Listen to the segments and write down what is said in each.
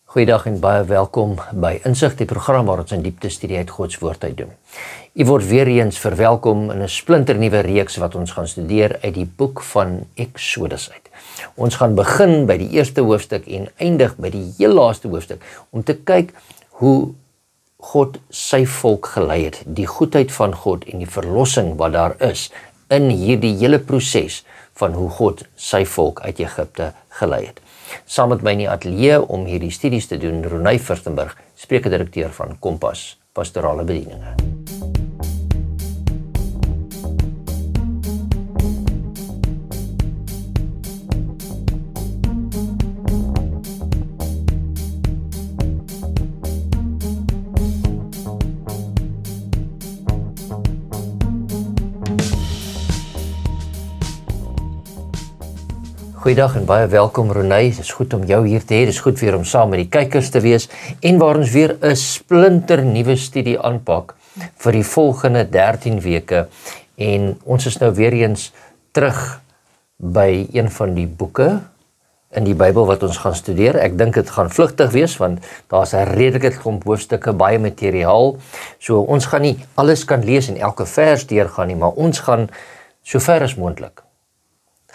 Goeiedag en baie welkom by Insig, die program waar ons in diepte studie uit Gods woord uit doen. U word weer eens verwelkom in 'n splinternuwe reeks wat ons gaan studeer uit die boek van Eksodus uit. Ons gaan begin by die eerste hoofstuk en eindig by die heel laaste hoofstuk om te kyk hoe God sy volk gelei het, die goedheid van God en die verlossing wat daar is in hierdie hele proses van hoe God sy volk uit Egipte gelei het. Saam met my in die ateljee om hierdie studies te doen, Ronay Furstenberg, spreekdirekteur van Kompas Pastorale Bedieninge. Goeiedag en baie welkom Ronay, het is goed om jou hier te hê, het is goed weer om saam met die kykers te wees en waar ons weer 'n splinter nuwe studie aanpak vir die volgende 13 weke en ons is nou weer eens terug by een van die boeke in die Bybel wat ons gaan studeer. Ek dink dit gaan vlugtig wees want daar's 'n redelike klomp hoofstukke, baie materiaal, so ons gaan nie alles kan lees en elke vers deurgaan nie, maar ons gaan so ver as moontlik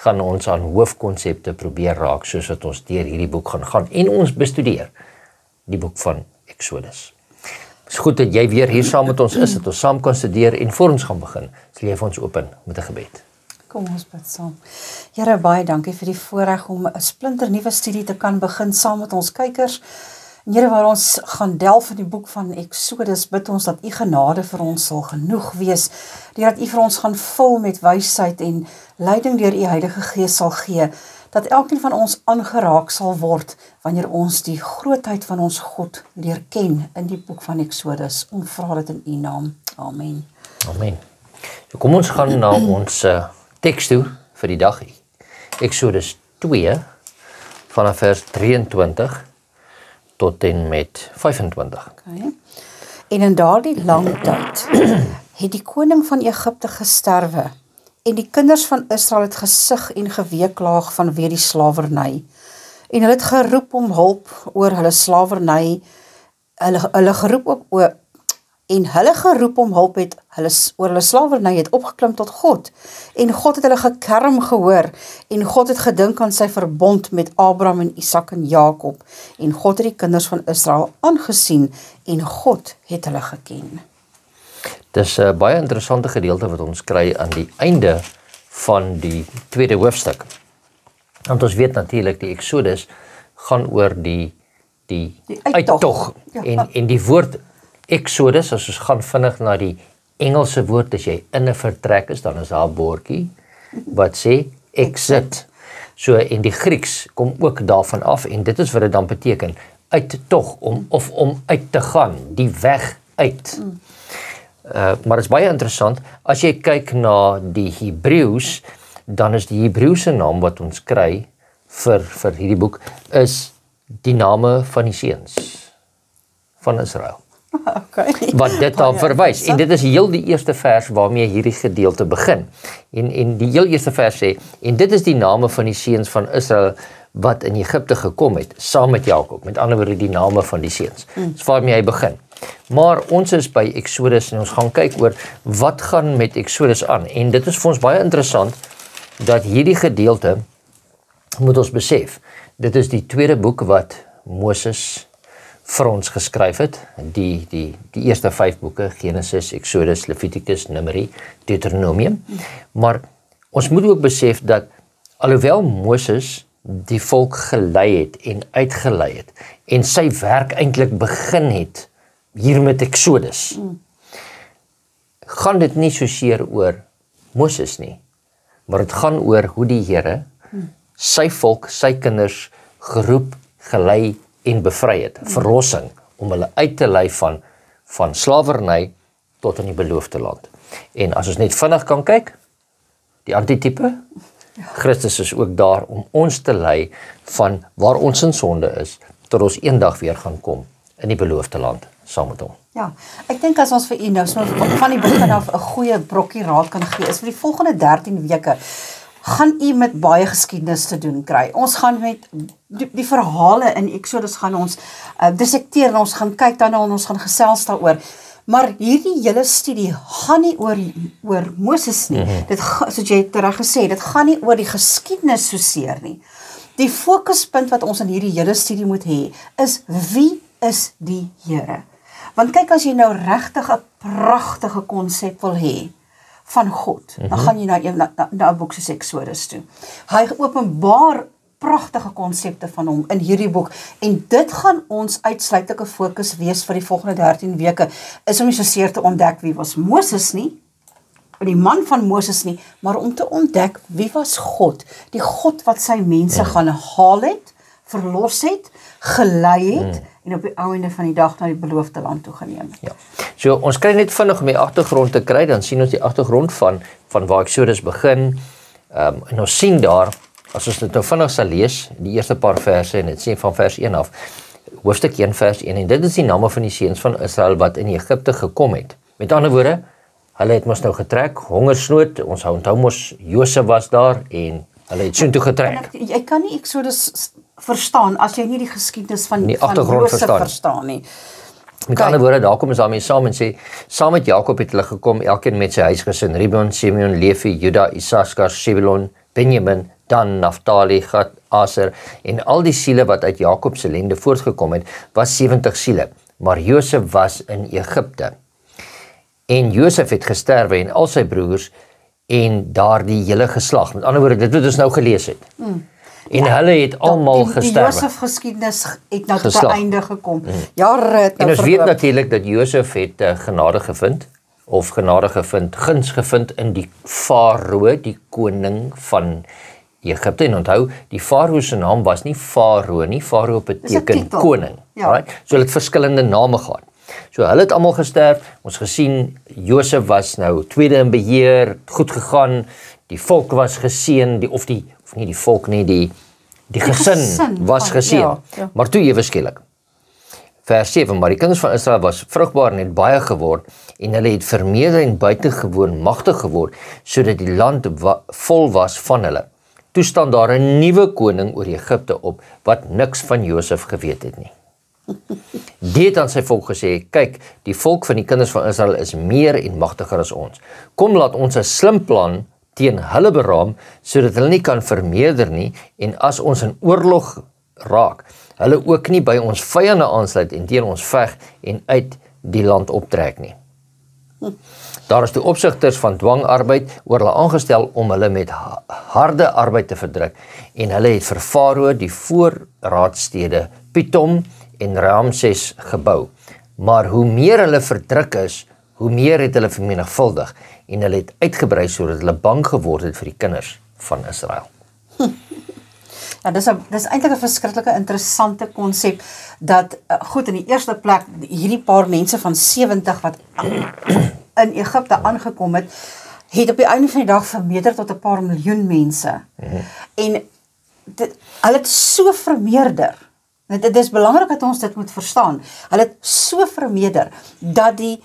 gaan ons aan hoofkonsepte probeer raak, soos wat ons deur hierdie boek gaan en ons bestudeer die boek van Eksodus. Het is goed dat jy weer hier saam met ons is, dat ons saam kan studeer en voor ons gaan begin, sal jy vir ons open met 'n gebed. Kom ons bid saam. Here, baie dankie vir die voorreg om 'n splinternuwe studie te kan begin saam met ons kykers. En Here, waar ons gaan delf in die boek van Eksodus, bid ons dat U genade vir ons sal genoeg wees, dat U vir ons gaan vul met wysheid en leiding deur U Heilige Gees sal gee, dat elkeen van ons aangeraak sal word wanneer ons die grootheid van ons God leer ken in die boek van Eksodus. Ons vra dit in U naam. Amen. Amen. So kom ons gaan na ons teks toe vir die dag. Eksodus 2 vanaf vers 23 tot en met 25. Okay. En in daardie lang tyd het die koning van Egipte gesterwe en die kinders van Israel het gesug en geweeklaag vanweë die slawerny. En hulle het geroep om hulp oor hulle slawerny. Hulle geroep om hulp het oor hulle slawerny het opgeklim tot God. En God het hulle gekerm gehoor en God het gedink aan sy verbond met Abraham en Isak en Jakob. En God het die kinders van Israel aangesien en God het hulle geken. Dis 'n baie interessante gedeelte wat ons kry aan die einde van die tweede hoofstuk. Want ons weet natuurlik die Eksodus gaan oor die uittog. Ja. En die woord Eksodus, as ons gaan vinnig na die Engelse woord, as jy in 'n vertrek is, dan is daar 'n bordjie wat sê exit. So en die Grieks kom ook daarvan af en dit is wat dit dan beteken, uittog, om uit te gaan, die weg uit. Maar dit is baie interessant, as jy kyk na die Hebreëus, dan is die Hebreëse naam wat ons kry vir hierdie boek, is die name van die seuns van Israel. Okay. Wat dit daar verwys. En dit is heel die eerste vers waarmee hierdie gedeelte begin. En die heel eerste vers sê, en dit is die name van die seuns van Israel wat in Egipte gekom het, saam met Jakob. Met ander woorde die name van die seuns. Dis waarmee hy begin. Maar ons is by Eksodus en ons gaan kyk oor wat gaan met Eksodus aan. En dit is vir ons baie interessant dat hierdie gedeelte, moet ons besef, dit is die tweede boek wat Moses vir ons geskryf het, die eerste 5 boeke, Genesis, Eksodus, Levitikus, Numeri, Deuteronomium, maar ons moet ook besef dat, alhoewel Moses die volk gelei het en uitgelei het, en sy werk eintlik begin het, hier met Eksodus, gaan dit nie soseer oor Moses nie, maar dit gaan oor hoe die Here, sy volk, sy kinders, geroep, gelei, en bevry het, verlossing, om hulle uit te lei van slawerny tot in die beloofde land. En as ons net vinnig kan kyk, die antitype, Christus is ook daar om ons te lei van waar ons in sonde is, tot ons eendag weer gaan kom in die beloofde land, saam met hom. Ja, ek dink as ons vir u nou van die begin af 'n goeie brokkie raad kan gee, is vir die volgende 13 weke, gaan u met baie geskiedenis te doen kry. Ons gaan met die verhale in Exodus gaan ons dissekteer en ons gaan kyk daarna en ons gaan gesels daaroor. Maar hierdie hele studie gaan nie oor Moses nie. Dit soos jy reg gesê, dit gaan nie oor die geskiedenis soseer nie. Die fokuspunt wat ons in hierdie hele studie moet hê, is wie is die Here? Want kyk, as jy nou regtig 'n pragtige konsep wil hê van God, dan gaan jy na 'n boek soos Exodus toe. Hy openbaar pragtige konsepte van hom in hierdie boek, en dit gaan ons uitsluitlike fokus wees vir die volgende 13 weke, is om nie soseer te ontdek wie was Moses nie, die man van Moses nie, maar om te ontdek wie was God, die God wat sy mense gaan haal het, verlos het, gelei het, en op die einde van die dag na die beloofde land toe geneem het. Ja. So ons kry net vinnig om die agtergrond te kry, dan sien ons die agtergrond van waar Exodus begin, en ons sien daar, as ons dit nou vinnig sal lees, die eerste paar verse, en dit sê van vers 1 af, hoofstuk 1 vers 1, en dit is die name van die seuns van Israel wat in Egipte gekom het. Met ander woorde, hulle het mos nou getrek, hongersnood, ons onthou mos, Josef was daar, en hulle het soontoe getrek. Jy kan nie Exodus verstaan, as jy nie die geskiedenis van agtergrond verstaan nie. Met ander woorde, daar kom ons daarmee saam en sê, saam met Jakob het hulle gekom, elkeen met sy huisgesin, Reuben, Simeon, Levi, Juda, Issachar, Zebulon, Benjamin, Dan, Naphtali, Gad, Aser, en al die siele wat uit Jakob se lende voortgekom het, was 70 siele, maar Josef was in Egipte. En Josef het gesterwe en al sy broers en daardie hele geslag. Met ander woorde, dit wat ons nou gelees het. En hulle het almal gesterwe. Die Josef geskiedenis het nou tot 'n einde gekom. Jare het nou en ons weet natuurlik dat Josef het genade gevind, of genade gevind, guns gevind in die Farao, die koning van Egipte. En onthou, die Farao se naam was nie Farao nie, Farao beteken koning. Ja. Right? So hulle het verskillende name gehad. So hulle het almal gesterf. Ons gesien Josef was nou tweede in beheer, goed gegaan. Die volk was geseën, die gesin was geseën. Ja. Maar toe ewe skielik. Vers 7, maar die kinders van Israel was vrugbaar en het baie geword, en hulle het vermeerder en buitengewoon magtig geword, sodat die land vol was van hulle. Toe staan daar 'n nuwe koning oor Egipte op, wat niks van Josef geweet het nie. Die het aan sy volk gesê, kyk, die volk van die kinders van Israel is meer en magtiger as ons. Kom, laat ons 'n slim plan teen hulle beraam, sodat hulle nie kan vermeerder nie, en as ons in oorlog raak, hulle ook nie by ons vyande aansluit en teen ons veg en uit die land optrek nie. Daar is toe opsigters van dwangarbeid oor hulle aangestel om hulle met harde arbeid te verdruk, en hulle het vir Farao die voorraadstede Pitom en Ramses gebou. Maar hoe meer hulle verdruk is, hoe meer het hulle vermenigvuldig, en hulle het uitgebrei sodat hulle bang geword het vir die kinders van Israel. Ja, dis eintlik 'n verskriklike interessante konsep dat goed, in die eerste plek hierdie paar mense van 70 wat in Egipte aangekom het op die einde van die dag vermeerder tot 'n paar miljoen mense. En hulle het so vermeerder. Dit is belangrik dat ons dit moet verstaan. Hulle het so vermeerder dat die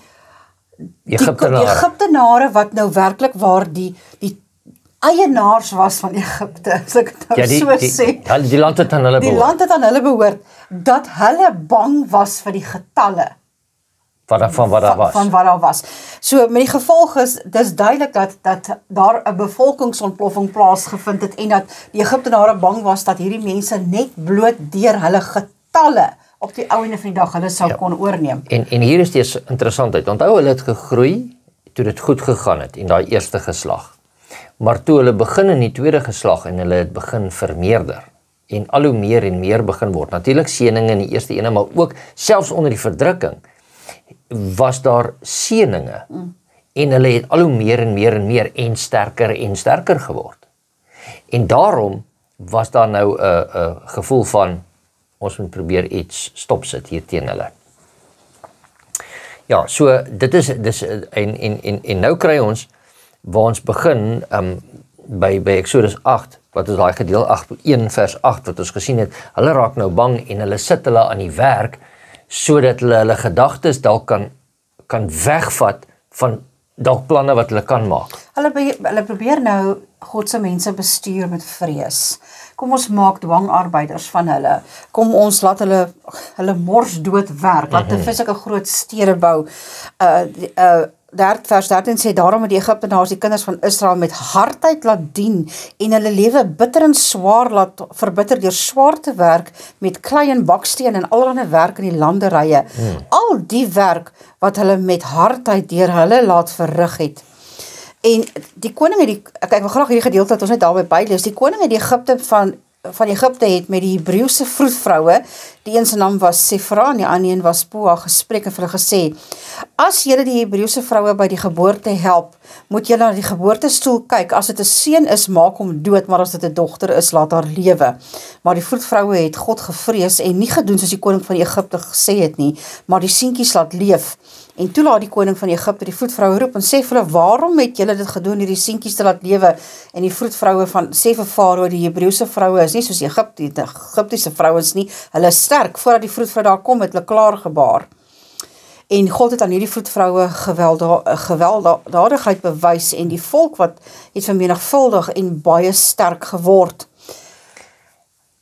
Egiptenare wat nou werklik waar die eienaars was van Egipte, as ek het nou sê. Die land het aan hulle behoort. Die land het aan hulle behoort, dat hulle bang was vir die getalle. Van wat daar was. So, met die gevolg is, dis duidelik dat daar 'n bevolkingsontploffing plaasgevind het, en dat die Egiptenare bang was dat hierdie mense net bloot deur hulle getalle op die einde van die dag hulle sou kon oorneem. En hier is die interessantheid. Onthou, hulle het gegroei toe dit goed gegaan het in daai eerste geslag. Maar toe hulle begin in die tweede geslag en hulle het begin vermeerder en al hoe meer en meer begin word. Natuurlik seëninge in die eerste ene, maar ook selfs onder die verdrukking was daar seëninge. En hulle het al hoe meer en meer en sterker geword. En daarom was daar nou 'n gevoel van ons moet probeer iets stopsit hier teen hulle. Ja, so dit is en nou kry ons waar ons begin by Exodus 8, wat is daai gedeelte 1 vers 8 wat ons gesien het, hulle raak nou bang en hulle sit hulle aan die werk sodat hulle gedagtes dalk kan wegvat van dalk planne wat hulle kan maak. Hulle probeer nou God se mense bestuur met vrees. Kom ons maak dwangarbeiders van hulle. Kom ons laat hulle mors dood werk. Laat hulle sulke groot stede bou. Vers 13 sê, daarom het die Egiptenaars die kinders van Israel met hardheid laat dien en hulle lewe bitter en swaar laat verbitter deur swaar te werk met klei en baksteen en allerlei werk in die landerye. Al die werk wat hulle met hardheid deur hulle laat verrig het. En die koning het ek wil graag hierdie gedeelte dat ons net daarby bylees, die koning het die Egipte van Egipte het met die Hebreëse vroedvroue, die een se naam was Sefra en die ander een was Poa, gespreek en vir hulle gesê, as julle die Hebreëse vroue by die geboorte help, moet julle na die geboortestoel kyk, as dit 'n seun is, maak hom dood, maar as dit 'n dogter is, laat haar lewe. Maar die vroedvroue het God gevrees en nie gedoen soos die koning van Egipte gesê het nie, maar die seentjies laat leef. En toe laat die koning van Egipte die vroedvroue roep en sê vir hulle, waarom het julle dit gedoen, hierdie seentjies te laat lewe? En die vroedvroue sê vir Farao, die Hebreëse vroue is nie soos die Egiptiese vrouens nie, hulle is sterk, voordat die vroedvrou daar kom, het hulle klaar gebaar. En God het aan hierdie vroedvroue gewelddadigheid bewys en die volk wat het vermenigvuldig en baie sterk geword.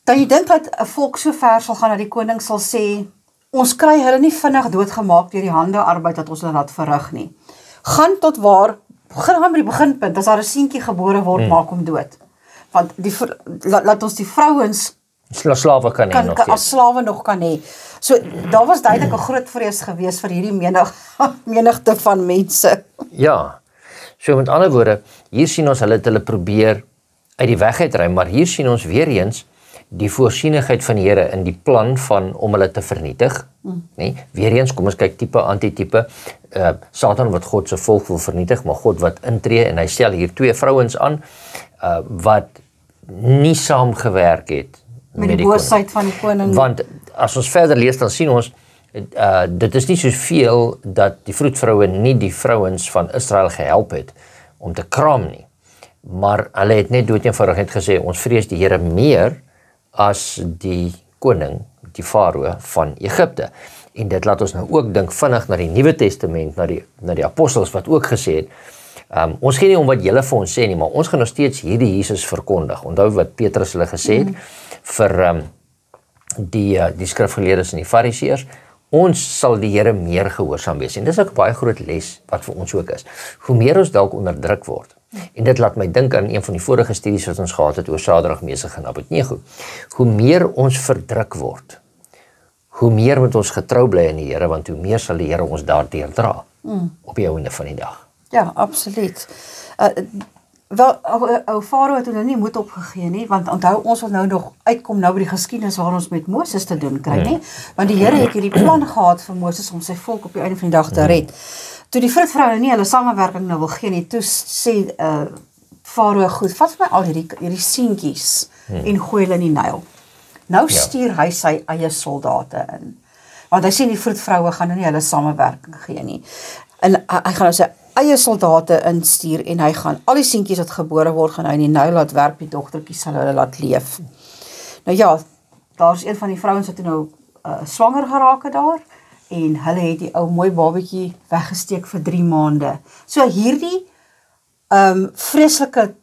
Dan jy dink dat 'n volk so ver sal gaan dat die koning sal sê, ons kry hulle nie vinnig doodgemaak deur die hande arbeid dat ons hulle laat verrig nie. Gaan tot waar, begin met die beginpunt, as daar 'n seentjie gebore word, maak hom dood. Want laat ons die vrouens slawe kan hê nog as slawe nog kan hê. So daar was duidelik 'n groot vrees gewees vir hierdie menigte van mense. Ja, so met ander woorde, hier sien ons hulle probeer uit die weg uitruim, maar hier sien ons weer eens die voorsienigheid van die Here in die plan om hulle te vernietig. Nee, weer eens, kom ons kyk tipe, antitype, Satan wat God se volk wil vernietig, maar God wat intree en hy stel hier twee vrouens aan, wat nie saamgewerk het met die boosheid van die koning. Want as ons verder lees, dan sien ons, dit is nie soveel dat die vroedvroue nie die vrouens van Israel gehelp het om te kraam nie, maar hulle het net doodeenvoudig net gesê, ons vrees die Here meer as die koning, die Farao van Egipte. En dit laat ons nou ook dink vinnig na die Nuwe Testament, na die apostels wat ook gesê het, ons gee nie om wat julle vir ons sê nie, maar ons gaan nog steeds hierdie Jesus verkondig. Onthou wat Petrus hulle gesê het, vir die skrifgeleerdes en die fariseërs, ons sal die Here meer gehoorsaam wees. En dis ook 'n baie groot les wat vir ons ook is. Hoe meer ons dalk onderdruk word, en dit laat my dink aan een van die vorige studies wat ons gehad het oor Sadrag, Mesach en Abednego. Hoe meer ons verdruk word, hoe meer moet ons getrou bly in die Here, want hoe meer sal die Here ons daardeur dra op die einde van die dag. Ja, absoluut. Wel, ou Farao het nou nie moed opgegee nie, want onthou ons wil nou nog uitkom by die geskiedenis waar ons met Moses te doen kry, nie? Want die Here het hierdie plan gehad vir Moses om sy volk op die einde van die dag te red. Toe die vroedvroue nie hulle samewerking nou wil gee nie, toe sê Farao, goed, vat vir my al hierdie seentjies en gooi hulle in die Nyl. Nou stuur hy sy eie soldate in. Want hy sê die vroedvroue gaan nou nie hulle samewerking gee nie. En hy gaan nou sy eie soldate instuur en hy gaan al die seentjies wat gebore word, gaan hy in die Nyl laat werp, die dogtertjies sal hulle laat leef. Nou ja, daar's een van die vrouens wat toe nou swanger geraak het daar, en hulle het die ou mooi babatjie weggesteek vir 3 maande. So hierdie vreeslike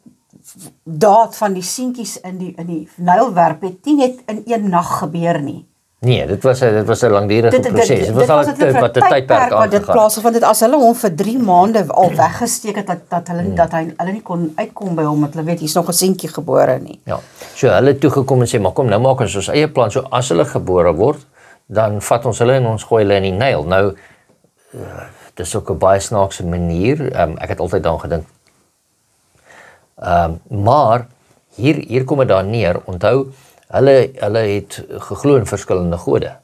daad van die seentjies in die Nylwerp het nie net in een nag gebeur nie. Nee, dit was 'n langdurige proses. Dit was al 'n tydperk wat dit plaasgevind het, as hulle hom vir 3 maande al weggesteek het, dat hulle nie kon uitkom by hom, want hulle weet hier's nog 'n seentjie gebore nie. Ja. So hulle het toe gekom en sê, maar kom nou maak ons eie plan, so as hulle gebore word, dan vat ons hulle en ons gooi hulle in die Nyl. Nou, dit is ook 'n baie snaakse manier, ek het altyd daaraan gedink. Maar, hier kom dit daar neer, onthou, hulle het geglo in verskillende gode,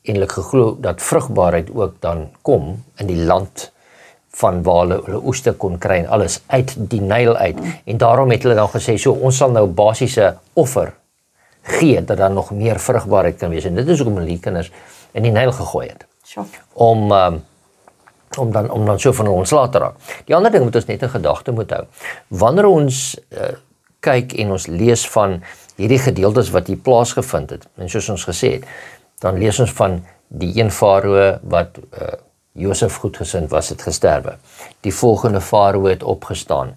en hulle geglo dat vrugbaarheid ook dan kom in die land van waar hulle oeste kon kry en alles uit die Nyl uit, en daarom het hulle dan gesê, so ons sal nou basiese offer gee, dat daar nog meer vrugbaarheid kan wees, en dit is hoekom hulle die kinders in die Nyl gegooi het, om dan so van ons later raak. Die ander ding moet ons net in gedagte moet hou, wanneer ons kyk en ons lees van hierdie gedeeltes wat hier plaasgevind het, en soos ons gesê het, dan lees ons van die een Farao wat Josef goedgesind was, het gesterwe. Die volgende Farao het opgestaan,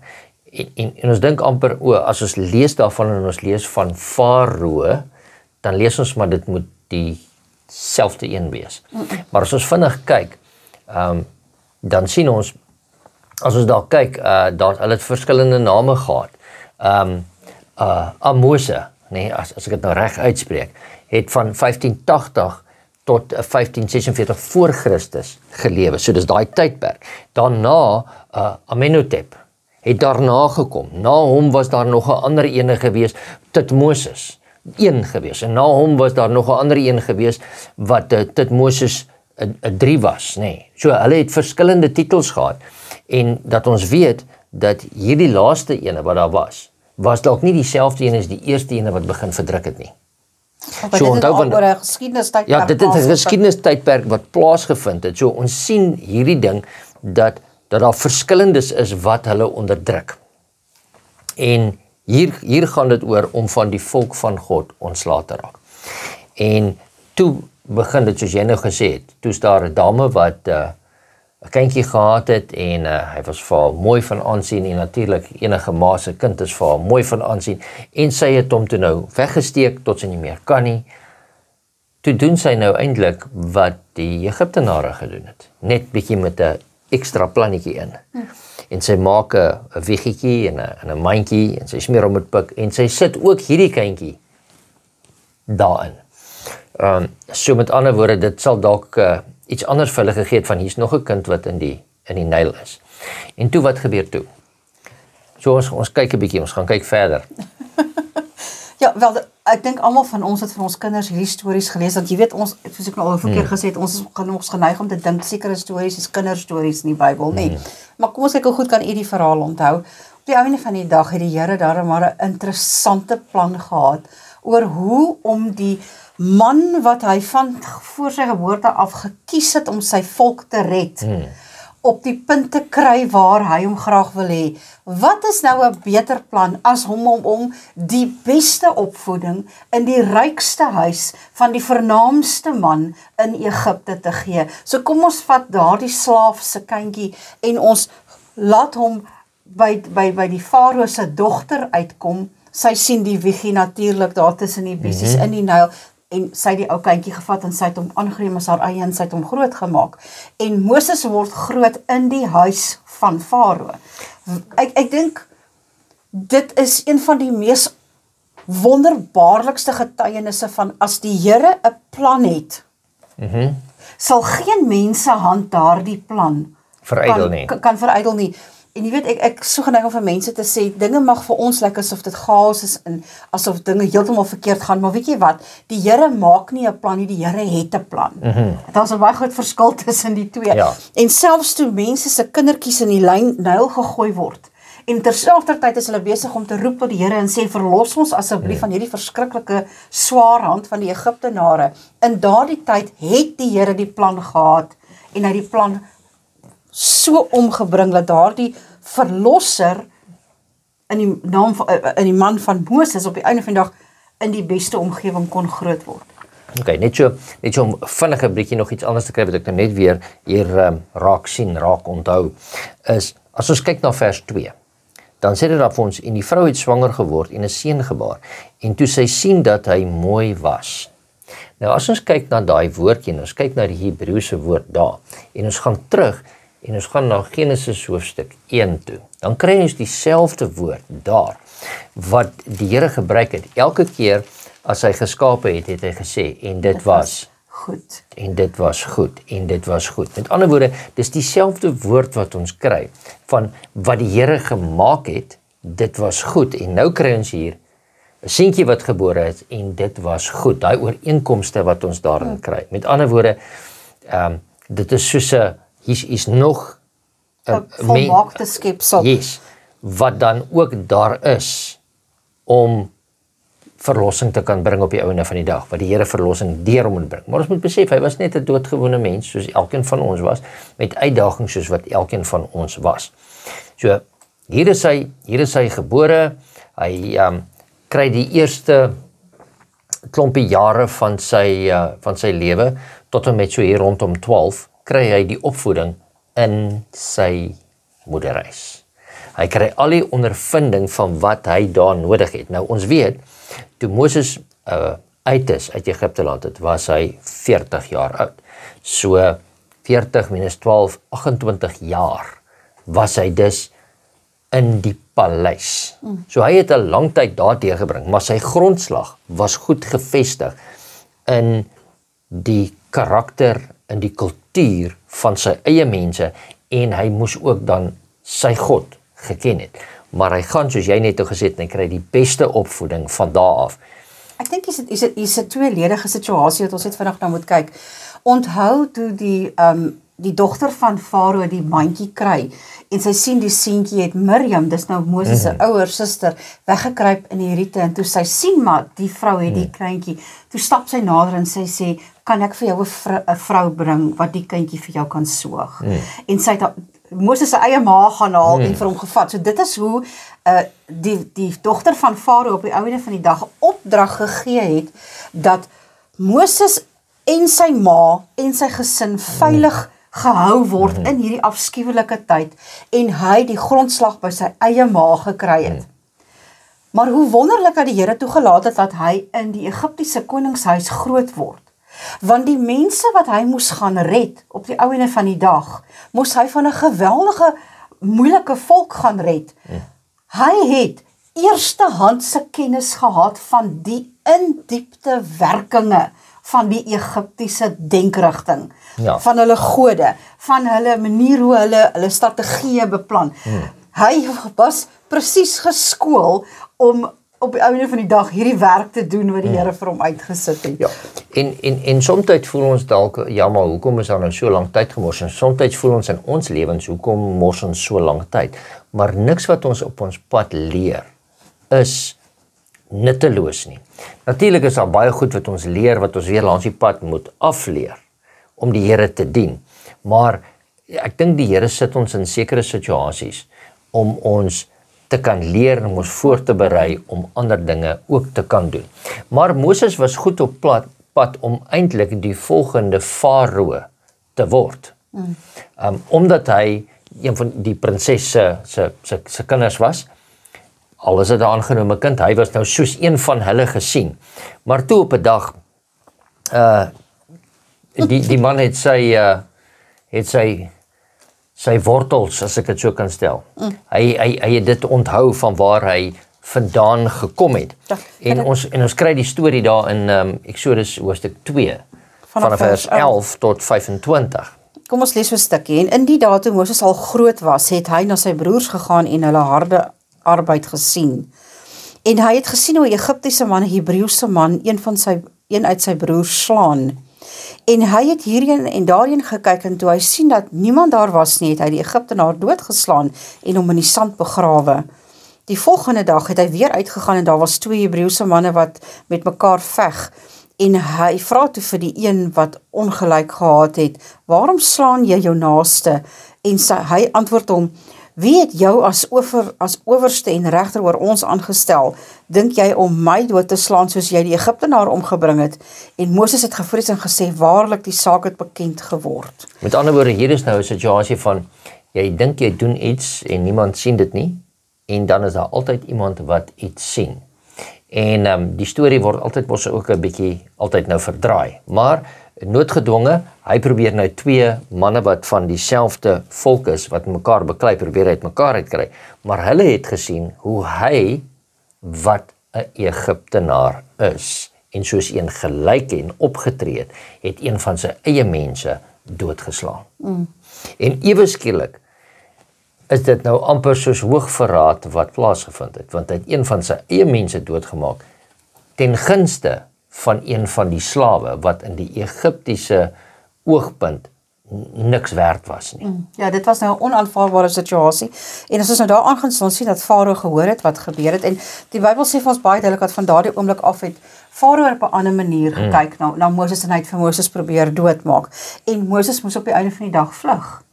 En ons dink amper, as ons lees daarvan en ons lees van Farao, dan lees ons maar dit moet dieselfde een wees. Maar as ons vinnig kyk, dan sien ons, as ons daar kyk, hulle het verskillende name gehad. Amose, nee, as ek dit nou reg uitspreek, het van 1580 tot 1546 voor Christus gelewe. So dis daai tydperk. Daarna Amenhotep het daarna gekom. Na hom was daar nog 'n ander ene gewees, Tutmosis, een gewees. En na hom was daar nog 'n ander een gewees wat Tutmosis 3 was, nee. So hulle het verskillende titels gehad. En dat ons weet dat hierdie laaste ene wat daar was dalk nie dieselfde een as die eerste ene wat begin verdruk het nie. So onthou van oor 'n geskiedenistydperk. Ja, dit het 'n geskiedenistydperk wat plaasgevind het. So ons sien hierdie ding dat daar verskillendes is wat hulle onderdruk. En hier gaan dit oor om van die volk van God ontslae te raak. En toe begin dit soos jy nou gesê het. Toe's daar 'n dame wat 'n kindjie gehad het en hy was vir haar mooi van aansien en natuurlik enige ma se kind is vir haar mooi van aansien en sy het hom toe nou weggesteek tot sy nie meer kan nie. Toe doen sy nou eintlik wat die Egiptenare gedoen het. Net bietjie met 'n ekstra plannetjie in. En sy maak 'n wiggetjie en 'n mandjie en sy smeer hom met pik en sy sit ook hierdie kindjie daarin. So met ander woorde, dit sal dalk iets anders vir hulle gegee het van hier's nog 'n kind wat in die Nyl is. En toe wat gebeur toe? So ons kyk 'n bietjie, ons gaan kyk verder. Ja, wel, ek dink almal van ons het vir ons kinders hierdie stories gelees, want jy weet ons, soos ek nou al 'n keer gesê het, ons is geneig om te dink sekere stories is kinderstories in die Bybel, nie. Maar kom ons kyk hoe goed kan u die verhaal onthou. Op die einde van die dag het die Here daar maar 'n interessante plan gehad oor hoe om die man wat hy van voor sy geboorte af gekies het om sy volk te red, op die punt te kry waar hy hom graag wil hê. Wat is nou 'n beter plan as om die beste opvoeding in die rykste huis van die vernaamste man in Egipte te gee? So kom ons vat daardie slaaf se kindjie en ons laat hom by die Farao se dogter uitkom. Sy sien die wiggie natuurlik daar tussen die bessies in die Nyl. En sy het die ou kindjie gevat en sy het hom aangeneem as haar eie en sy het hom groot gemaak. En Moses word groot in die huis van Farao. Ek dink dit is een van die mees wonderbaarlikste getuienisse van as die Here 'n plan het, sal geen mense hand daardie plan kan verydel nie. En jy weet, ek so geneig om vir mense te sê, dinge mag vir ons lyk asof dit chaos is en asof dinge heeltemal verkeerd gaan, maar weet jy wat, die Here maak nie 'n plan nie, die Here het 'n plan. Daar's 'n baie groot verskil tussen die twee. Ja. En selfs toe mense se kindertjies in die Nyl gegooi word, en terselfdertyd is hulle besig om te roep tot die Here en sê, verlos ons asseblief van hierdie verskriklike swaar hand van die Egiptenare. In daardie tyd het die Here die plan gehad, en hy die plan so omgebring dat daardie verlosser in die man van Moses op die einde van die dag in die beste omgewing kon groot word. Okay, net so om vinnig 'n bietjie nog iets anders te kry wat ek nou net weer hier raak onthou, is as ons kyk na vers 2, dan sê dit daar vir ons, en die vrou het swanger geword en 'n seun gebaar, en toe sy sien dat hy mooi was. Nou as ons kyk na daai woordjie, en ons kyk na die Hebreëse woord daar, en ons gaan terug, en ons gaan na Genesis hoofstuk 1 toe, dan kry ons dieselfde woord daar, wat die Here gebruik het. Elke keer as hy geskape het, het hy gesê, en dit was goed. En dit was goed, en dit was goed. Met ander woorde, dis dieselfde woord wat ons kry, van wat die Here gemaak het, dit was goed, en nou kry ons hier 'n seentjie wat gebore is, en dit was goed, daai ooreenkomste wat ons daarin kry. Met ander woorde, dit is soos 'n hier is nog 'n volmaakte skepsel. Yes, wat dan ook daar is om verlossing te kan bring op die einde van die dag, wat die Here verlossing deur hom moet bring. Maar ons moet besef, hy was net 'n doodgewone mens, soos elkeen van ons was, met uitdagings soos wat elkeen van ons was. So, hier is hy gebore, hy kry die eerste klompie jare van sy lewe, tot en met so hier rondom 12, kry hy die opvoeding in sy moederhuis. Hy kry al die ondervinding van wat hy daar nodig het. Nou ons weet, toe Moses uit is uit Egipte land, het was hy 40 jaar oud. So 40 minus 12, 28 jaar was hy dus in die paleis. So hy het 'n lang tyd daar deurgebring, maar sy grondslag was goed gevestig in die karakter, in die kultuur van sy eie mense, en hy moes ook dan sy God geken het. Maar hy gaan, soos jy net gesê het, en hy kry die beste opvoeding van daar af. Ek dink is 'n tweeledige situasie wat ons net vinnig nou moet kyk. Onthou toe die dogter van Farao die mandjie kry en sy sien die seentjie het Miriam, dis nou Moses se ouer suster, weggekruip in die riete, en toe sy sien maar die vrou het die kleintjie, toe stap sy nader en sy sê, kan ek vir jou 'n vrou bring wat die kindjie vir jou kan soog. En sy het Moses se eie ma gaan haal en vir hom gevat. So dit is hoe die dogter van Farao op die einde van die dag opdrag gegee het dat Moses en sy ma en sy gesin veilig gehou word in hierdie afskuwelike tyd, en hy die grondslag by sy eie ma gekry het. Maar hoe wonderlik dat die Here toegelaat het dat hy in die Egiptiese koningshuis groot word. Want die mense wat hy moes gaan red op die einde van die dag, moes hy van 'n geweldige moeilike volk gaan red. Hy het eerstehandse kennis gehad van die in diepte werkinge van die Egiptiese denkrigting, van hulle gode, van hulle manier hoe hulle strategieë beplan. Hy was presies geskool om op die einde van die dag hierdie werk te doen wat die Here vir hom uitgesit het. Ja, en soms voel ons dalk, ja, maar hoekom is daar nou so lank tyd gemors? En soms voel ons in ons lewens, hoekom mors ons so lank tyd? Maar niks wat ons op ons pad leer, is nutteloos nie. Natuurlik is daar baie goed wat ons leer, wat ons weer langs die pad moet afleer, om die Here te dien. Maar ek dink die Here sit ons in sekere situasies, om ons te kan leer, om ons voor te berei, om ander dinge ook te kan doen. Maar Moses was goed op pad om eintlik die volgende Farao te word. Omdat hy een van die prinses se kinders was, al is dit 'n aangenome kind, hy was nou soos een van hulle gesien. Maar toe op 'n dag, die man het sy wortels, as ek dit so kan stel. Hy het dit onthou van waar hy vandaan gekom het. En ons kry die storie daar in Exodus hoofstuk 2, vanaf vers 11 tot 25. Kom ons lees so 'n stukkie. En in die dae toe Moses al groot was, het hy na sy broers gegaan en hulle harde arbeid gesien. En hy het gesien hoe 'n Egiptiese man 'n Hebreëse man, een uit sy broers slaan. En hy het hierheen en daarheen gekyk, en toe hy sien dat niemand daar was nie, het hy die Egiptenaar doodgeslaan en hom in die sand begrawe. Die volgende dag het hy weer uitgegaan en daar was 2 Hebreëse manne wat met mekaar veg. En hy vra toe vir die een wat ongelyk gehad het, waarom slaan jy jou naaste? En hy antwoord hom, wie het jou as owerste en regter oor ons aangestel? Dink jy om my dood te slaan soos jy die Egiptenaar omgebring het? En Moses het gevrees en gesê, waarlik die saak het bekend geword. Met ander woorde, hier is nou 'n situasie van, jy dink jy doen iets en niemand sien dit nie, en dan is daar altyd iemand wat iets sien. En die storie word altyd ook 'n bietjie altyd nou verdraai, maar noodgedwonge, hy probeer nou 2 manne wat van dieselfde volk is, wat mekaar beklei, probeer uit mekaar uitkry, maar hulle het gesien hoe hy wat 'n Egiptenaar is, en soos een gelyk en opgetree het een van sy eie mense doodgeslaan. En ewe skielik is dit nou amper soos hoogverraad wat plaasgevind het, want hy het een van sy eie mense doodgemaak, ten gunste van een van die slawe, wat in die Egiptiese oogpunt niks werd was nie. Ja, dit was nou 'n onaanvaarbare situasie, en as ons nou daar aangaan sien dat Farao gehoor het wat gebeur het, en die Bybel sê vir ons baie duidelik dat van daardie oomblik af het Farao op 'n ander manier gekyk na Moses, en hy het vir Moses probeer doodmaak, en Moses moes op die einde van die dag vlug.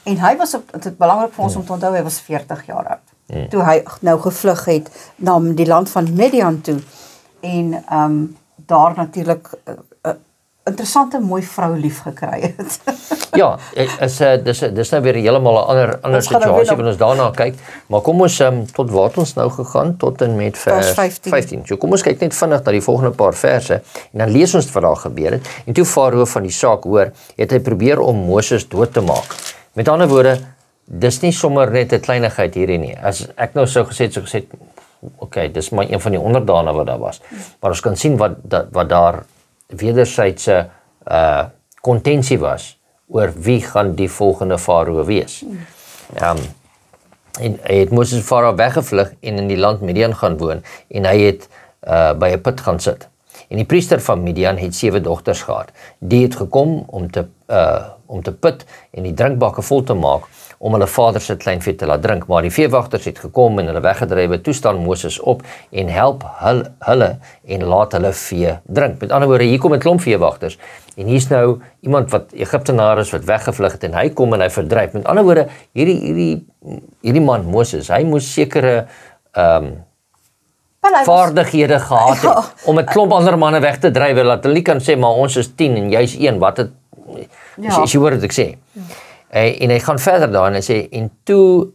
En hy was, dit is belangrik vir ons om te onthou, hy was 40 jaar oud, toe hy nou gevlug het na die land van Midian toe, en daar natuurlik interessante mooi vrou lief gekry het. Ja, dis nou weer heeltemal 'n ander situasie wanneer ons daarna kyk, maar kom ons tot waar het ons nou gegaan tot en met vers 15. So kom ons kyk net vinnig na die volgende paar verse en dan lees ons wat daar gebeur het. En toe Farao van die saak hoor, het hy probeer om Moses dood te maak. Met ander woorde, dis nie sommer net 'n kleinigheid hierdie nie. As ek nou sou gesê okay, dis maar een van die onderdane wat daar was. Maar ons kan sien wat daar wederwysige kontensie was oor wie gaan die volgende Farao wees. En hy het Moses Farao weggevlug en in die land Midian gaan woon en hy het by 'n put gaan sit. En die priester van Midian het 7 dogters gehad. Die het gekom om te put en die drinkbakke vol te maak om hulle vader se kleinvee te laat drink, maar die veewagters het gekom en hulle weggedrywe. Toe staan Moses op en help hulle en laat hulle vee drink. Met ander woorde, hier kom 'n klomp veewagters en hier's nou iemand wat Egiptenaar is wat weggevlug het en hy kom en hy verdryf. Met ander woorde, hierdie man Moses, hy moes sekere vaardighede gehad het om 'n klomp ander manne weg te dryf, laat hulle nie kan sê maar ons is 10 en jy's 1, wat het as jy hoor wat ek sê. En hy gaan verder daar en hy sê, en toe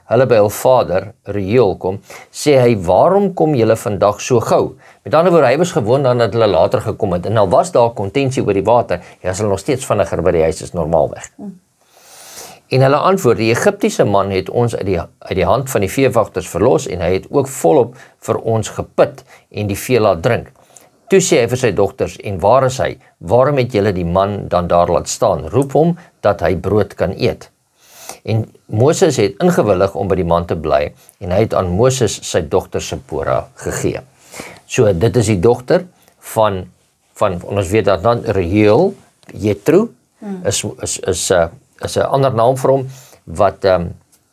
hulle by hul vader, Reuel, kom, sê hy, waarom kom julle vandag so gou? Met ander woorde, hy was gewoon dan dat hulle later gekom het, en al was daar kontensie oor die water, hy is hulle nog steeds vinniger by die huis, is normaalweg. En hulle antwoord, die Egiptiese man het ons uit die hand van die veewagters verlos, en hy het ook volop vir ons geput, en die vee laat drink. Toe sê hy vir sy dogters, en waar is hy? Waarom het julle die man dan daar laat staan? Roep hom, dat hy brood kan eet. En Moses het ingewillig om by die man te bly, en hy het aan Moses sy dogter Sipora gegee. So, dit is die dogter van ons weet dat dan Reuel, Jethro, is 'n ander naam vir hom, wat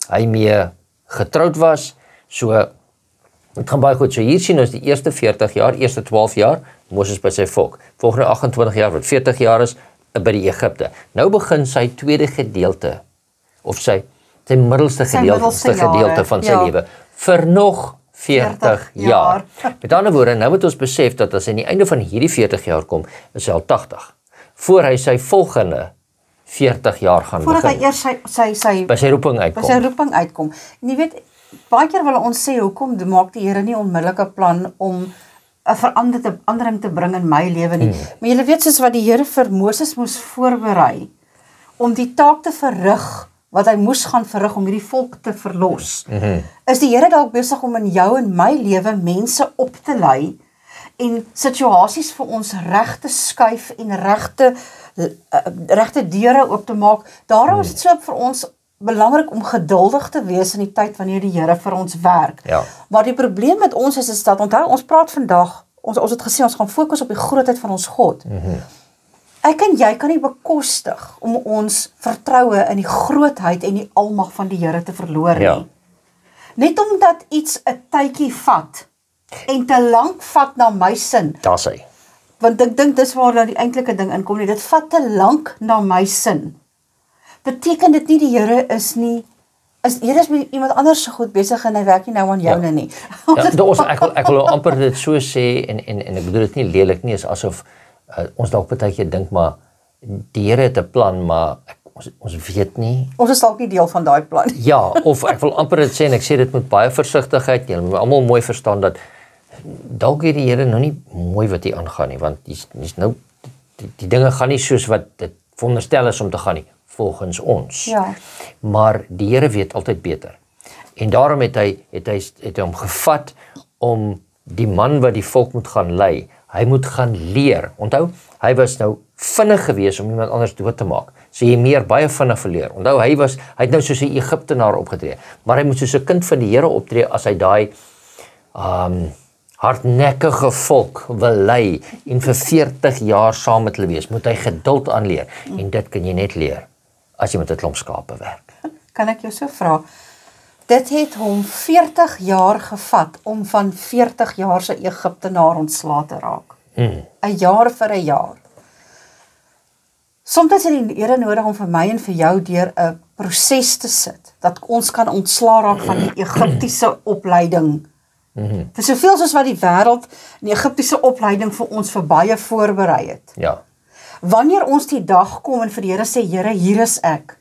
hy mee getroud was, so, het gaan baie goed, so hier sien ons die eerste 40 jaar, eerste 12 jaar, Moses by sy volk, volgende 28 jaar, wat 40 jaar is, by die Egipte. Nou begin sy tweede gedeelte, of sy middelste gedeelte van sy lewe, vir nog 40 jaar. Met ander woorde, nou moet ons besef dat as hy aan die einde van hierdie 40 jaar kom, is hy al 80, voor hy sy volgende 40 jaar gaan begin. Voordat hy eers by sy roeping uitkom. En jy weet, baie keer wil ons sê, hoekom maak die Here nie onmiddellike plan om 'n verandering te bring in my lewe nie. Maar julle weet soos wat die Here vir Moses moes voorberei, om die taak te verrig, wat hy moes gaan verrig om hierdie volk te verlos, is die Here dalk besig om in jou en my lewe mense op te lei, en situasies vir ons reg te skuif, en regte deure oop te maak. Daarom is dit so vir ons belangrik om geduldig te wees in die tyd wanneer die Here vir ons werk. Ja. Maar die probleem met ons is dat, onthou, ons praat vandag, ons het gesê, ons gaan fokus op die grootheid van ons God. Ek en jy kan nie bekostig om ons vertroue in die grootheid en die almag van die Here te verloor nie. Ja. Net omdat iets 'n tydjie vat, en te lank vat na my sin. Daar's hy. Want ek dink dis waar nou die eintlike ding inkom nie. Dit vat te lank na my sin. Beteken dit nie die Here is nie, Here is met iemand anders so goed besig en hy werk nie nou aan joune nie. Ek wil amper dit so sê, en ek bedoel dit nie lelik nie, is asof ons dalk partykeer dink, maar die Here het 'n plan, maar ons weet nie. Ons is dalk nie deel van daai plan. Ja, of ek wil amper dit sê, en ek sê dit met baie versigtigheid, julle moet almal mooi verstaan dat dalk het die Here nou nie mooi wat hier aangaan nie, want dis nou die dinge gaan nie soos wat dit veronderstel is om te gaan nie, volgens ons. Ja. Maar die Here weet altyd beter. En daarom het hy hom gevat om die man wat die volk moet gaan lei, hy moet gaan leer. Onthou, hy was nou vinnig gewees om iemand anders dood te maak. So jy baie vinnig verleer. Onthou, hy het nou soos 'n Egiptenaar opgetree, maar hy moet soos 'n kind van die Here optree as hy daai hardnekkige volk wil lei en vir 40 jaar saam met hulle wees, moet hy geduld aanleer. En dit kan jy net leer as jy met 'n klomp skape werk. Kan ek jou so vra? Dit het hom 40 jaar gevat om van 40 jaar se Egiptenaar ontslae te raak. 'n jaar vir 'n jaar. Soms is die Here nodig om vir my en vir jou deur 'n proses te sit, dat ons kan ontslaa raak van die Egiptiese opleiding. Vir soveel soos wat die wêreld en die Egiptiese opleiding vir ons vir baie voorberei het. Ja. Wanneer ons die dag kom en vir die Here sê, Here, hier is ek.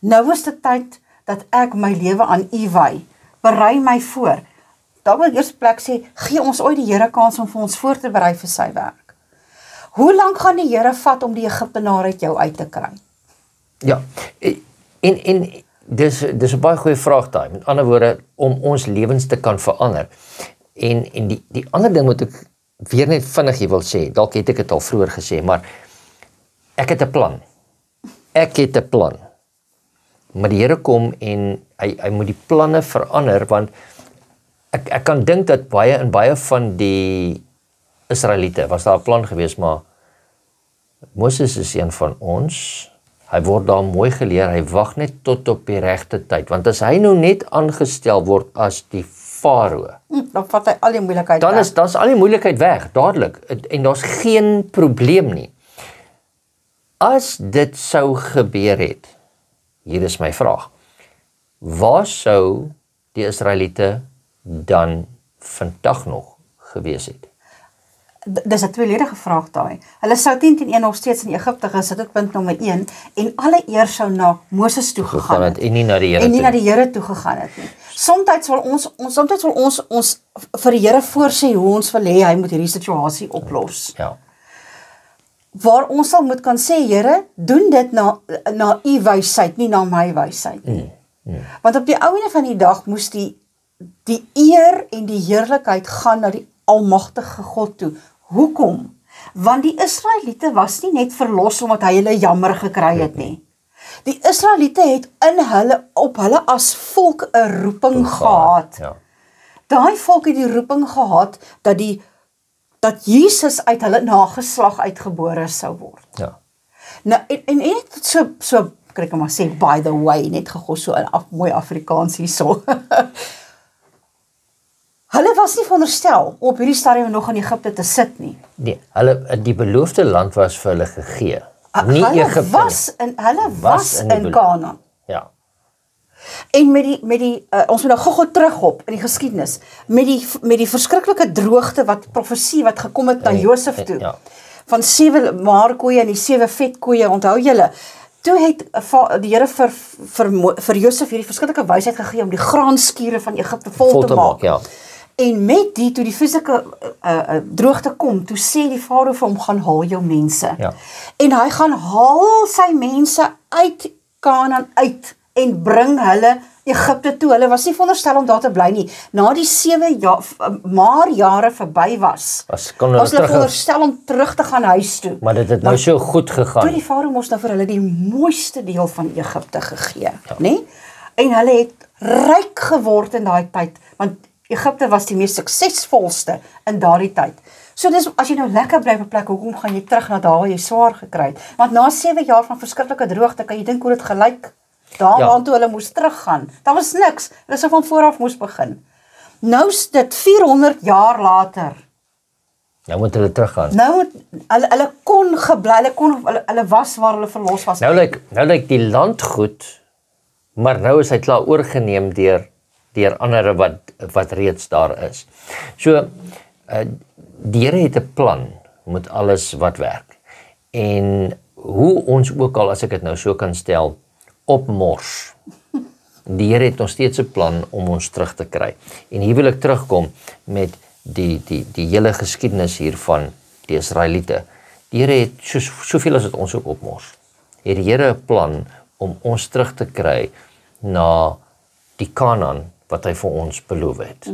Nou is dit tyd dat ek my lewe aan U wy. Berei my voor. Dan wil ek eers plek sê, gee ons ooit die Here kans om vir ons voor te berei vir sy werk. Hoe lank gaan die Here vat om die Egiptenaar uit jou uit te kry? Ja, en dis 'n baie goeie vraag daai. Met ander woorde, om ons lewens te kan verander. En die ander ding moet ek weer net vinnig hier wil sê, dalk het ek dit al vroeër gesê, maar ek het 'n plan. Ek het 'n plan. Maar die Here kom en hy moet die planne verander, want ek kan dink dat baie van die Israeliete was daar 'n plan geweest, maar Moses is een van ons. Hy word daar mooi geleer, hy wag net tot op die regte tyd, want as hy nou net aangestel word as die farao, Dan vat hy al die moeilikheid dan weg. is al die moeilikheid weg, dadelik, en daar's geen probleem nie. As dit sou gebeur het, hier is my vraag, waar sou die Israeliete dan vandag nog gewees het? Dis 'n tweeledige vraag daai. Hulle sou 10-1 nog steeds in Egipte gesit, dit punt nommer 1, en alle eer sou na Moses toe gegaan het. En nie na die Here En nie toe. na die Here toe gegaan het nie. Soms wil ons vir die Here voorsê hoe ons wil hê hy moet hierdie situasie oplos. Ja. Waar ons sal moet kan sê, Here, doen dit na U wysheid, nie na my wysheid nie. Want op die einde van die dag moes die eer en die heerlikheid gaan na die almagtige God toe. Hoekom? Want die Israeliete was nie net verlos omdat hy hulle jammer gekry het nie. Die Israeliete het op hulle as volk 'n roeping gehad. Ja. Daai volk het die roeping gehad dat Jesus uit hulle nageslag uitgebore sou word. Ja. Nou, en net so kan ek maar sê, by the way, net gegos so in mooi Afrikaans hierso. Hulle was nie veronderstel om op hierdie stadium nog in Egipte te sit nie. Nee, die beloofde land was vir hulle gegee. Nie Hulle Egipte was in Kanaan. Ja. En met die ons moet nou gou terugop in die geskiedenis, met die verskriklike droogte profesie wat gekom het na Josef toe. Ja. Van 7 maarkoeie en die 7 vetkoeie, onthou julle. Toe het die Here vir Josef hierdie verskillike wysheid gegee om die graanskure van Egipte vol te maak. Ja. En met toe die fisieke droogte kom, toe sê die farao vir hom, gaan haal jou mense. Ja. En hy gaan haal sy mense uit Kanaan uit en bring hulle Egipte toe. Hulle was nie veronderstel om daar te bly nie. Na die 7 jare verby was hulle veronderstel om terug te gaan huis toe. Maar dit het nou so goed gegaan. Toe die farao mos nou vir hulle die mooiste deel van Egipte gegee, nê? En hulle het ryk geword in daai tyd, want Egipte was die mees suksesvolste in daardie tyd. So dis, as jy nou lekker bly op 'n plek, hoekom gaan jy terug na daar waar jy swaar gekry het? Want na 7 jaar van verskriklike droogte, kan jy dink hoe dit gelyk daar waartoe hulle moes teruggaan. Daar was niks. Hulle sou van voor af moes begin. Nou is dit 400 jaar later. Nou moet hulle teruggaan. Nou hulle kon gebly, hulle was waar hulle verlos was. Nou lyk die land goed, maar nou is hy klaar oorgeneem deur ander wat reeds daar is. So die Here het 'n plan met alles wat werk. En hoe ons ook al, as ek dit nou so kan stel, opmors. Die Here het nog steeds 'n plan om ons terug te kry. En hier wil ek terugkom met die hele geskiedenis hier van die Israeliete. Die Here het soveel as dit ons ook opmors. Het die Here 'n plan om ons terug te kry na die Kanaan wat hy vir ons beloof het.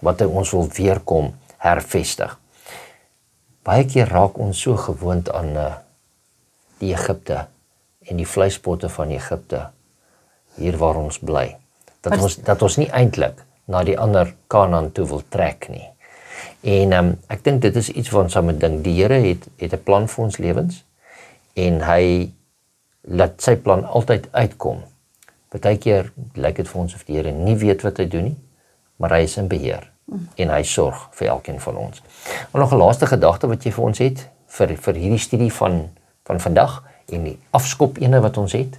Wat hy ons wil weerkom hervestig. Baie keer raak ons so gewoond aan die Egipte en die vleispotte van Egipte hier waar ons bly. Dat ons nie eintlik na die ander Kanaan toe wil trek nie. En ek dink dit is iets wat ons moet dink. Die Here het 'n plan vir ons lewens en hy laat sy plan altyd uitkom. Partykeer lyk dit vir ons of die Here nie weet wat hy doen nie, maar hy is in beheer en hy sorg vir elkeen van ons. En nog 'n laaste gedagte wat jy vir ons het vir hierdie studie van vandag en die afskop ene wat ons het.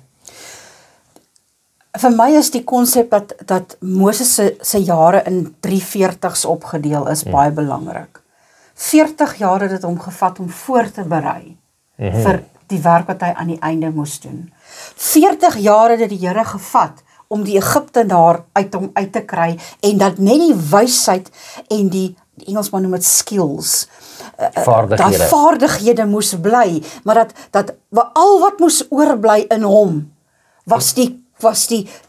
Vir my is die konsep dat Moses se jare in 340s opgedeel is baie belangrik. 40 jaar het dit hom gevat om voor te berei. vir die werk wat hy aan die einde moes doen. 40 jaar het dit die Here gevat om die Egiptenaar uit hom uit te kry en dat net die wysheid en die Engelsman noem dit skills, Vaardighede. daai vaardighede moes bly, maar dat al wat moes oorbly in hom was die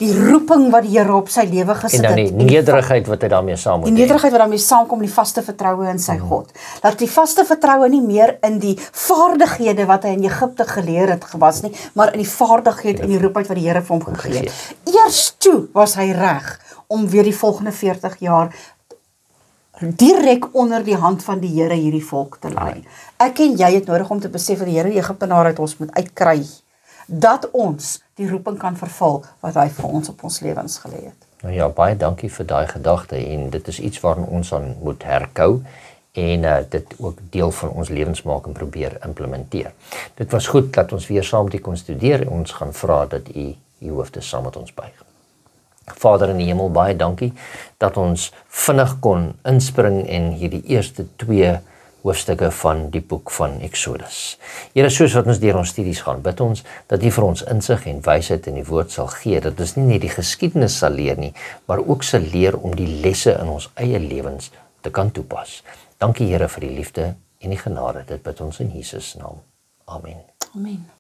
roeping wat die Here op sy lewe gesit En het. dan die nederigheid wat hy daarmee saam moet Die nederigheid wat daarmee saamkom, die vaste vertroue in sy God. Dat die vaste vertroue nie meer in die vaardighede wat hy in Egipte geleer het gewas nie, maar in die vaardigheid en die roepheid wat die Here vir hom gegee het. Eers toe was hy reg om weer die volgende 40 jaar direk onder die hand van die Here hierdie volk te lei. Ek en jy het nodig om te besef dat die Here die Egiptenaar uit ons moet uitkry, dat ons die roeping kan vervul wat hy vir ons op ons lewens gelê het. Nou ja, baie dankie vir daai gedagte en dit is iets waaraan ons aan moet herkou en dit ook deel van ons lewens maak en probeer implementeer. Dit was goed dat ons weer saam met u kon studeer en ons gaan vra dat u hoofde saam met ons buig. Vader in die hemel, baie dankie dat ons vinnig kon inspring in hierdie eerste 2 hoofstukke van die boek van Exodus. Here, soos wat ons deur ons studies gaan, bid ons dat U vir ons insig en wysheid in die woord sal gee, dat ons nie net die geskiedenis sal leer nie, maar ook sal leer om die lesse in ons eie lewens te kan toepas. Dankie Here vir die liefde en die genade, dit bid ons in Jesus naam. Amen. Amen.